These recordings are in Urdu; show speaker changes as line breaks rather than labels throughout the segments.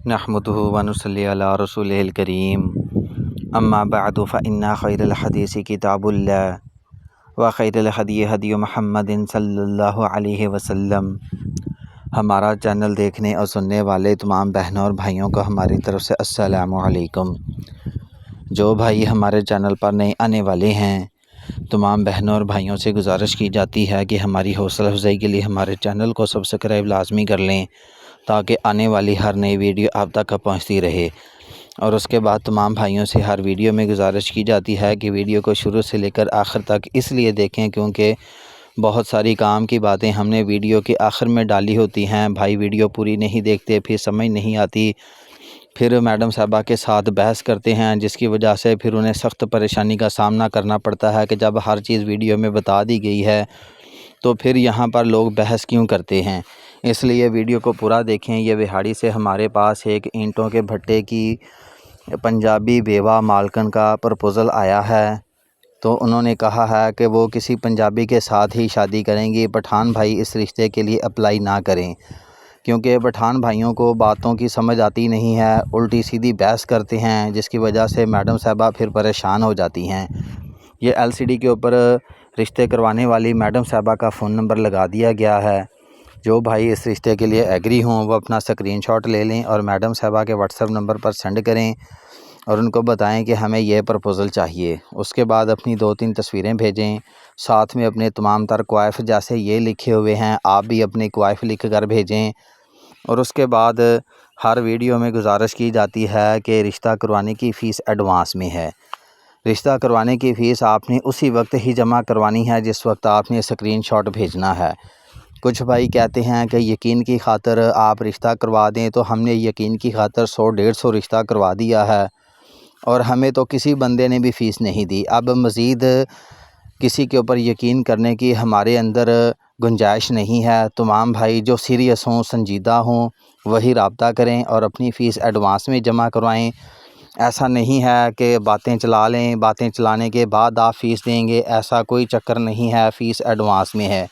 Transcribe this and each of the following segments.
نحمده ونصلي على رسوله الكريم اما بعد فإن خير الحديث كتاب الله وخير الهدي هدي محمد صلی اللہ علیہ وسلم۔ ہمارا چینل دیکھنے اور سننے والے تمام بہنوں اور بھائیوں کو ہماری طرف سے السلام علیکم۔ جو بھائی ہمارے چینل پر نئے آنے والے ہیں، تمام بہنوں اور بھائیوں سے گزارش کی جاتی ہے کہ ہماری حوصلہ افزائی کے لیے ہمارے چینل کو سبسکرائب لازمی کر لیں تاکہ آنے والی ہر نئی ویڈیو آپ تک پہنچتی رہے۔ اور اس کے بعد تمام بھائیوں سے ہر ویڈیو میں گزارش کی جاتی ہے کہ ویڈیو کو شروع سے لے کر آخر تک اس لیے دیکھیں کیونکہ بہت ساری کام کی باتیں ہم نے ویڈیو کے آخر میں ڈالی ہوتی ہیں۔ بھائی ویڈیو پوری نہیں دیکھتے، پھر سمجھ نہیں آتی، پھر میڈم صاحبہ کے ساتھ بحث کرتے ہیں، جس کی وجہ سے پھر انہیں سخت پریشانی کا سامنا کرنا پڑتا ہے کہ جب ہر چیز ویڈیو میں بتا دی گئی ہے تو پھر یہاں پر لوگ بحث کیوں کرتے ہیں۔ اس لیے ویڈیو کو پورا دیکھیں۔ یہ وہاڑی سے ہمارے پاس ایک اینٹوں کے بھٹے کی پنجابی بیوہ مالکن کا پرپوزل آیا ہے، تو انہوں نے کہا ہے کہ وہ کسی پنجابی کے ساتھ ہی شادی کریں گی، پٹھان بھائی اس رشتے کے لیے اپلائی نہ کریں، کیونکہ پٹھان بھائیوں کو باتوں کی سمجھ آتی نہیں ہے، الٹی سیدھی بحث کرتے ہیں، جس کی وجہ سے میڈم صاحبہ پھر پریشان ہو جاتی ہیں۔ یہ LCD کے اوپر رشتے کروانے والی میڈم صاحبہ کا فون نمبر لگا دیا گیا ہے۔ جو بھائی اس رشتے کے لیے ایگری ہوں وہ اپنا اسکرین شاٹ لے لیں اور میڈم صاحبہ کے WhatsApp نمبر پر سینڈ کریں اور ان کو بتائیں کہ ہمیں یہ پرپوزل چاہیے۔ اس کے بعد اپنی 2-3 تصویریں بھیجیں، ساتھ میں اپنے تمام تر کوائف جیسے یہ لکھے ہوئے ہیں آپ بھی اپنے کوائف لکھ کر بھیجیں۔ اور اس کے بعد ہر ویڈیو میں گزارش کی جاتی ہے کہ رشتہ کروانے کی فیس ایڈوانس میں ہے۔ رشتہ کروانے کی فیس آپ نے اسی وقت ہی جمع کروانی ہے جس وقت آپ نے اسکرین شاٹ بھیجنا ہے۔ کچھ بھائی کہتے ہیں کہ یقین کی خاطر آپ رشتہ کروا دیں، تو ہم نے یقین کی خاطر 100-150 رشتہ کروا دیا ہے اور ہمیں تو کسی بندے نے بھی فیس نہیں دی۔ اب مزید کسی کے اوپر یقین کرنے کی ہمارے اندر گنجائش نہیں ہے۔ تمام بھائی جو سیریس ہوں، سنجیدہ ہوں، وہی رابطہ کریں اور اپنی فیس ایڈوانس میں جمع کروائیں۔ ایسا نہیں ہے کہ باتیں چلا لیں، باتیں چلانے کے بعد آپ فیس دیں گے، ایسا کوئی چکر نہیں ہے، فیس ایڈوانس میں ہے۔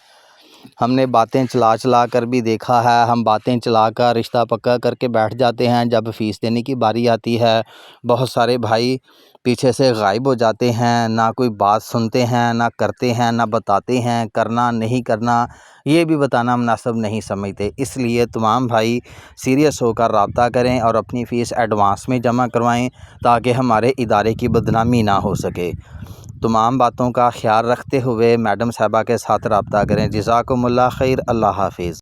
ہم نے باتیں چلا کر بھی دیکھا ہے، ہم باتیں چلا کر رشتہ پکا کر کے بیٹھ جاتے ہیں، جب فیس دینے کی باری آتی ہے بہت سارے بھائی پیچھے سے غائب ہو جاتے ہیں، نہ کوئی بات سنتے ہیں، نہ کرتے ہیں، نہ بتاتے ہیں، کرنا نہیں کرنا یہ بھی بتانا مناسب نہیں سمجھتے۔ اس لیے تمام بھائی سیریس ہو کر رابطہ کریں اور اپنی فیس ایڈوانس میں جمع کروائیں تاکہ ہمارے ادارے کی بدنامی نہ ہو سکے۔ تمام باتوں کا خیال رکھتے ہوئے میڈم صاحبہ کے ساتھ رابطہ کریں۔ جزاکم اللہ خیر۔ اللہ حافظ۔